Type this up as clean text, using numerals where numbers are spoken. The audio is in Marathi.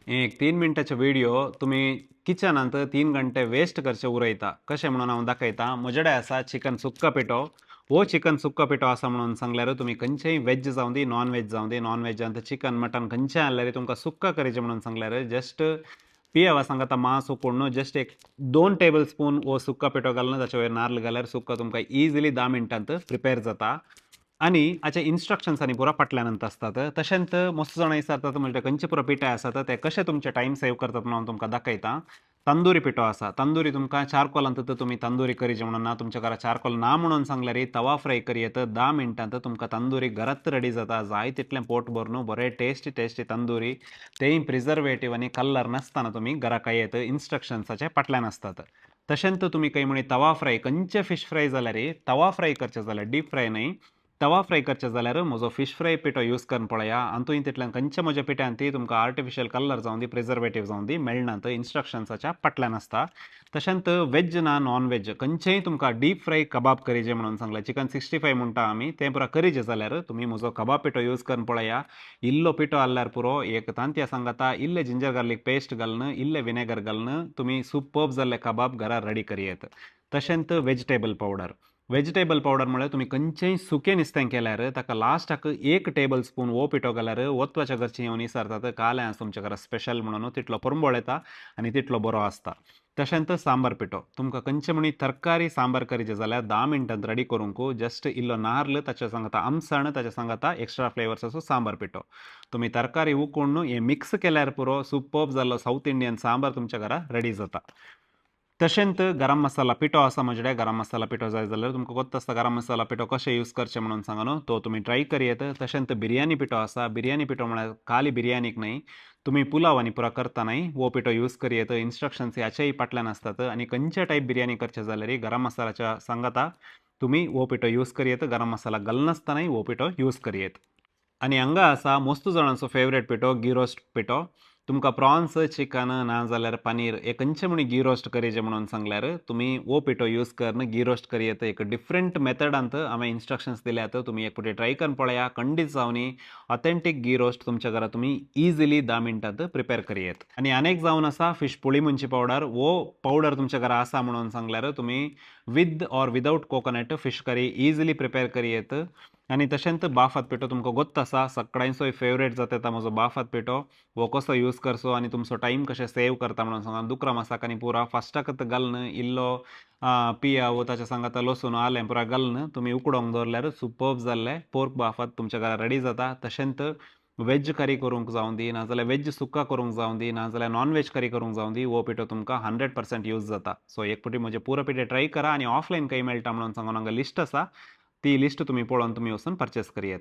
एक 3 मिनटाचो व्हिडिओ तुम्ही किचनांत 3 घंटे वेस्ट करचे उरयता कशें म्हणून हांव दाखयतां. म्हजेडे आसा चिकन सुक्का पिठो. हो चिकन सुक्का पिठो आसा म्हणून सांगल्यार तुमी खंयचेय वेज जावं दी नॉन वेज जावं दी नॉन वेजांत चिकन मटन खंयचें हाडल्यार तुमकां सुक्का करचें म्हणून सांगल्यार जस्ट पियेवा सांगता मांस उकोड न्हू जस्ट एक 2 टेबल स्पून हो सुक्का पिठो घालून ताचे वयर नाल्ल घाल्यार सुक्का तुमकां इजिली 10 मिनटांत प्रिपेर जाता. आणि हाचे इन्स्ट्रक्शन्स पुरो फाटल्यानंतर असतात. तशेंच मस्त जाणां विचारतात म्हणजे खंयचे पुरो पिठे आसात ते कशे तुमचे टायम सेव्ह करतात म्हणून हांव तुमकां दाखयतां. तंदुरी पिठो आसा. तंदुरी तुमकां चारकोलांत तुमी तंदुरी करचें म्हणून ना तुमच्या घरा चारकोल ना म्हणून सांगल्यार तवा फ्राय करयत 10 मिनटांत तुमकां तंदुरी घरात रेडी जाता. जाय तितलें पोट भरून बरें टेस्टी टेस्टी तंदुरी तेय प्रिझर्वेटीव आनी कलर नासतना तुमी घरा खायत इन्स्ट्रक्शन्साचे फाटल्यान आसतात. तशेंच तुमी खंय म्हणी तवा फ्राय खंयचे फीश फ्राय जाल्यार तवा फ्राय करचें जाल्यार डीप फ्राय न्हय तवा फ्राय करचें जाल्यार म्हजो फीश फ्राय पिठो यूज करून पळया. हातूंत तितल्यान खंयच्या म्हज्या पिठ्यांत तुमकां आर्टिफिशियल कलर जावं दी प्रिझर्वेटीव जावं दी मेळनात इन्स्ट्रक्शन्साच्या फाटल्यान आसता. तशेंच वेज ना नॉन वेज खंयचेय तुमकां डीप फ्राय कबाब करीचे म्हणून सांगलां. चिकन 65 म्हणटा आमी तें पुरो करीचें जाल्यार तुमी म्हजो कबाब पिठो यूज करून पळया. इल्लो पिठो आहल्यार पुरो एक तांतयां सांगता इल्लें जिंजर गार्लीक पेस्ट घालून इल्लें विनेगर घालून तुमी सुपर्ब जाल्ले कबाब घरा रेडी करयेत. तशेंच वेजिटेबल पावडर. वेजिटेबल पावडर म्हळ्यार तुमी खंयचेंय सुकें नुस्तें केल्यार ताका लास्टाक 1 टेबल स्पून हो पिठो घाल्यार वत्वाच्या घरचीं येवन विचारतात कालें आसा तुमच्या घरा स्पेशल म्हणून तितलो परंबळ येता आनी तितलो बरो आसता. तशेंच सांबार पिठो तुमकां खंयचे म्हणी तरकारी सांबार करचें जाल्यार 10 मिनटांत रेडी करूंक जस्ट इल्लो नाल्ल ताचे सांगता आमसण ताचे सांगता एक्स्ट्रा फ्लेवर्स असो सांबार पिठो. तुमी तरकारी उकोड न्हू हें मिक्स केल्यार पुरो सुपर्ब जाल्लो साऊथ इंडियन सांबार तुमच्या घरा रेडी जाता. तशेंच गरम मसाला पिठो आसा म्हजेडे गरम मसाला पिठो जाय जाल्यार तुमकां कोत्ता आसता गरम मसाला पिठो कशें यूज करचें म्हणून सांग न्हू तो तुमी ट्राय करयेत. तशेंच बिर्याणी पिठो आसा. बिर्याणी पिठो म्हळ्यार खाली बिर्याणीक न्हय तुमी पुलाव आनी पुरा करता न्हय हो पिठो यूज करयेत. इन्स्ट्रक्शन्स ह्याचेय फाटल्यान आसतात आनी खंयचे टायप बिर्याणी करचें जाल्यार गरम मसाल्याच्या सांगता तुमी हो पिठो यूज करयेत. गरम मसाला घालनासतना हो पिठो यूज करयेत. आनी हांगा आसा मस्त जाणांचो फेवरेट पिठो गी रोस्ट पिठो. तुमकां प्रॉन्स चिकन ना जाल्यार पनीर हे खंयचे म्हणी गी रोस्ट करचें म्हणून सांगल्यार तुमी हो पिठो यूज करून गी रोस्ट करयेत. एक डिफरंट मेथडांत हांवें इन्स्ट्रक्शन्स दिल्यात तुमी एक फावटी ट्राय करून पळया. खंडीत जावनी ऑथेंटीक गी रोस्ट तुमच्या घरा तुमी इजिली 10 मिनटांत प्रिपेर करयेत. आनी आनेक जावन आसा फीश पुळी मुंची पावडर. हो पावडर तुमच्या घरा आसा म्हणून सांगल्यार तुमी with or without coconut fish curry easily prepare करयेत. आनी तशेंच बाफात पिठो तुमकां गोत्त आसा सगळ्यांचोय फेवरेट जाता येता म्हजो बाफात पिठो. हो कसो यूज करचो आनी तुमचो टायम कशें सेव करता म्हणून सांगा. दुकरा मसाक आनी पुरा फास्टाकत घालून इल्लो पिया वो ताचे सांगता लसूण आलें पुरा घालून तुमी उकडोवंक दवरल्यार सुपर्ब जाल्लें पोर्क बाफात तुमच्या घरा रेडी जाता. तशेंच वेज करी करूंक जावं दी नाजाल्यार वेज सुक्का करूंक जावं दी नाजाल्यार नॉन वेज करी करूंक जावं दी हो पिठो तुमकां 100% यूज जाता. सो एक फावटी म्हजे पुरो पिठे ट्राय करा आनी ऑफलायन खंय मेळटा म्हणून सांगून हांगा लिस्ट आसा ती लिस्ट तुमी पळोवन तुमी वचून परचेस करयेत.